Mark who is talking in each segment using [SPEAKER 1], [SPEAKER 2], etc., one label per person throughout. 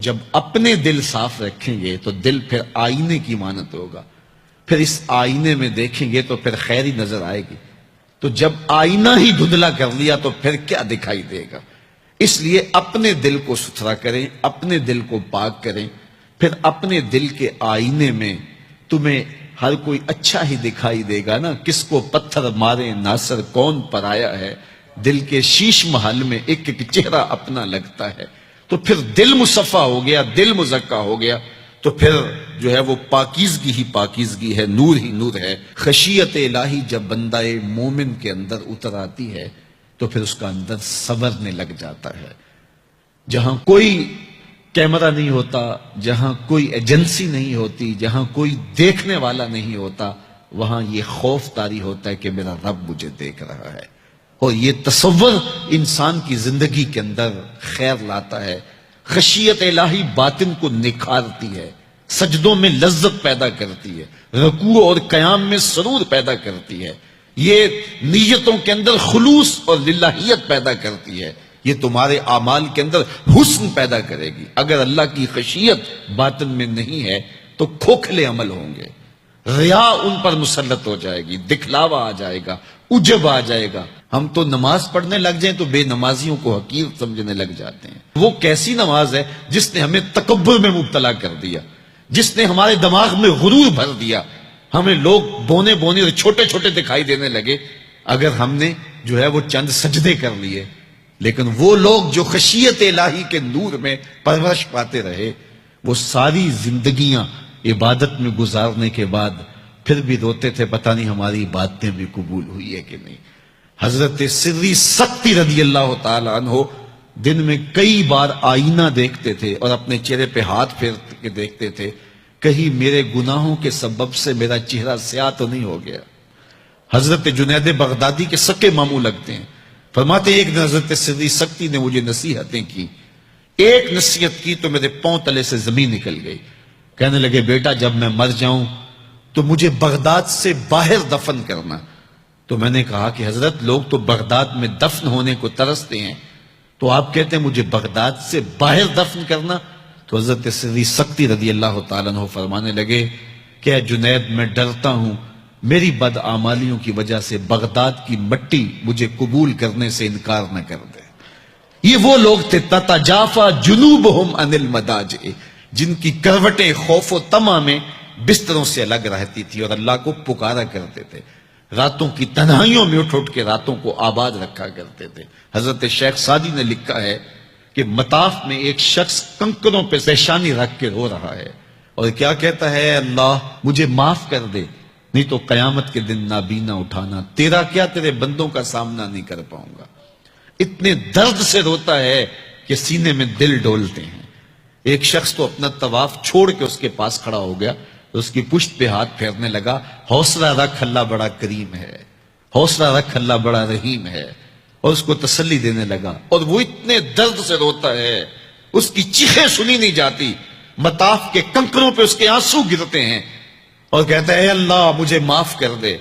[SPEAKER 1] جب اپنے دل صاف رکھیں گے تو دل پھر آئینے کی مانت ہوگا، پھر اس آئینے میں دیکھیں گے تو پھر خیر ہی نظر آئے گی۔ تو جب آئینہ ہی دھندلا کر لیا تو پھر کیا دکھائی دے گا؟ اس لیے اپنے دل کو ستھرا کریں، اپنے دل کو پاک کریں، پھر اپنے دل کے آئینے میں تمہیں ہر کوئی اچھا ہی دکھائی دے گا نا۔ کس کو پتھر مارے ناصر کون پر آیا ہے، دل کے شیش محل میں ایک ایک چہرہ اپنا لگتا ہے۔ تو پھر دل مصفا ہو گیا، دل مزکا ہو گیا، تو پھر جو ہے وہ پاکیزگی ہی پاکیزگی ہے، نور ہی نور ہے۔ خشیت الہی جب بندہ مومن کے اندر اتر آتی ہے تو پھر اس کا اندر سنورنے لگ جاتا ہے۔ جہاں کوئی کیمرہ نہیں ہوتا، جہاں کوئی ایجنسی نہیں ہوتی، جہاں کوئی دیکھنے والا نہیں ہوتا، وہاں یہ خوف طاری ہوتا ہے کہ میرا رب مجھے دیکھ رہا ہے، اور یہ تصور انسان کی زندگی کے اندر خیر لاتا ہے۔ خشیت الہی باطن کو نکھارتی ہے، سجدوں میں لذت پیدا کرتی ہے، رکوع اور قیام میں سرور پیدا کرتی ہے، یہ نیتوں کے اندر خلوص اور للہیت پیدا کرتی ہے، یہ تمہارے اعمال کے اندر حسن پیدا کرے گی۔ اگر اللہ کی خشیت باطن میں نہیں ہے تو کھوکھلے عمل ہوں گے، ریا ان پر مسلط ہو جائے گی، دکھلاوا آ جائے گا، عجب آ جائے گا۔ ہم تو نماز پڑھنے لگ جائیں تو بے نمازیوں کو حقیر سمجھنے لگ جاتے ہیں۔ وہ کیسی نماز ہے جس نے ہمیں تکبر میں مبتلا کر دیا، جس نے ہمارے دماغ میں غرور بھر دیا، ہمیں لوگ بونے بونے اور چھوٹے چھوٹے دکھائی دینے لگے اگر ہم نے جو ہے وہ چند سجدے کر لیے۔ لیکن وہ لوگ جو خشیت الہی کے نور میں پرورش پاتے رہے، وہ ساری زندگیاں عبادت میں گزارنے کے بعد پھر بھی روتے تھے، پتہ نہیں ہماری باتیں بھی قبول ہوئی ہے کہ نہیں۔ حضرت سری سکتی رضی اللہ تعالی عنہ دن میں کئی بار آئینہ دیکھتے تھے اور اپنے چہرے پہ ہاتھ پھیر کے دیکھتے تھے، کہیں میرے گناہوں کے سبب سے میرا چہرہ سیاہ تو نہیں ہو گیا۔ حضرت جنید بغدادی کے سکے ماموں لگتے ہیں، فرماتے ایک دن حضرت سری سکتی نے مجھے نصیحتیں کی، ایک نصیحت کی تو میرے پاؤں تلے سے زمین نکل گئی۔ کہنے لگے بیٹا جب میں مر جاؤں تو مجھے بغداد سے باہر دفن کرنا۔ تو میں نے کہا کہ حضرت لوگ تو بغداد میں دفن ہونے کو ترستے ہیں، تو آپ کہتے ہیں مجھے بغداد سے باہر دفن کرنا؟ تو حضرت سری سکتی رضی اللہ تعالیٰ عنہ فرمانے لگے کہ اے جنید میں ڈرتا ہوں میری بدعمالیوں کی وجہ سے بغداد کی مٹی مجھے قبول کرنے سے انکار نہ کر دے۔ یہ وہ لوگ تھے تتجافا جنوبہم عن المضاجع، جن کی کروٹیں خوف و طمع میں بستروں سے الگ رہتی تھی اور اللہ کو پکارا کرتے تھے، راتوں کی تنہائیوں میں اٹھ اٹھ کے راتوں کو آباد رکھا کرتے تھے۔ حضرت شیخ سعدی نے لکھا ہے کہ مطاف میں ایک شخص کنکروں پہ پیشانی رکھ کے رو رہا ہے اور کیا کہتا ہے، اللہ مجھے معاف کر دے نہیں تو قیامت کے دن نابینا اٹھانا، تیرا کیا تیرے بندوں کا سامنا نہیں کر پاؤں گا۔ اتنے درد سے روتا ہے کہ سینے میں دل ڈولتے ہیں۔ ایک شخص تو اپنا طواف چھوڑ کے اس کے پاس کھڑا ہو گیا، اس کی پشت پہ ہاتھ پھیرنے لگا، حوصلہ رکھ اللہ بڑا کریم ہے، حوصلہ رکھ اللہ بڑا رحیم ہے، اور اس کو تسلی دینے لگا۔ اور وہ اتنے درد سے روتا ہے، اس کی چیخیں سنی نہیں جاتی، مطاف کے کنکروں پہ اس کے آنسو گرتے ہیں، اور کہتا ہے اے اللہ مجھے معاف کر دے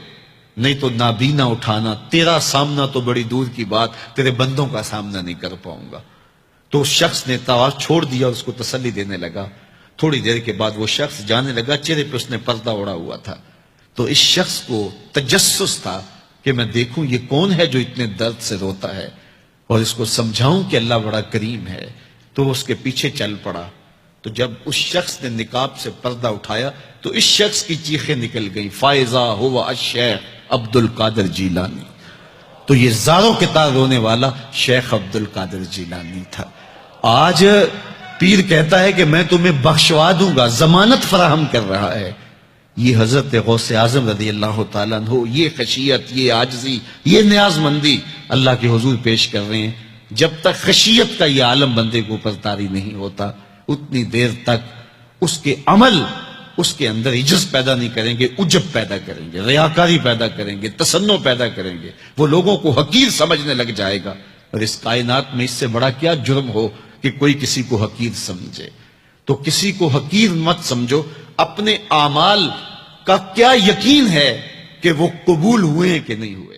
[SPEAKER 1] نہیں تو نابینا اٹھانا، تیرا سامنا تو بڑی دور کی بات، تیرے بندوں کا سامنا نہیں کر پاؤں گا۔ تو اس شخص نے طواف چھوڑ دیا اور اس کو تسلی دینے لگا۔ تھوڑی دیر کے بعد وہ شخص جانے لگا، چہرے پہ اس نے پردہ اڑا ہوا تھا۔ تو اس شخص کو تجسس تھا کہ میں دیکھوں یہ کون ہے جو اتنے درد سے روتا ہے اور اس کو سمجھاؤں کہ اللہ بڑا کریم ہے۔ تو وہ اس کے پیچھے چل پڑا، تو جب اس شخص نے نقاب سے پردہ اٹھایا تو اس شخص کی چیخیں نکل گئیں، فائزہ ہوا الشیخ عبد القادر جیلانی۔ تو یہ زاروں کے تار رونے والا شیخ عبد القادر جیلانی تھا۔ آج پیر کہتا ہے کہ میں تمہیں بخشوا دوں گا، ضمانت فراہم کر رہا ہے۔ یہ حضرت غوث اعظم رضی اللہ تعالیٰ عنہ یہ خشیت، یہ عاجزی، یہ نیاز مندی اللہ کے حضور پیش کر رہے ہیں۔ جب تک خشیت کا یہ عالم بندے کو اوپر طاری نہیں ہوتا اتنی دیر تک اس کے عمل اس کے اندر عجز پیدا نہیں کریں گے، عجب پیدا کریں گے، ریاکاری پیدا کریں گے، تصنع پیدا کریں گے، وہ لوگوں کو حقیر سمجھنے لگ جائے گا۔ اور اس کائنات میں اس سے بڑا کیا جرم ہو کہ کوئی کسی کو حقیر سمجھے؟ تو کسی کو حقیر مت سمجھو، اپنے اعمال کا کیا یقین ہے کہ وہ قبول ہوئے کہ نہیں ہوئے؟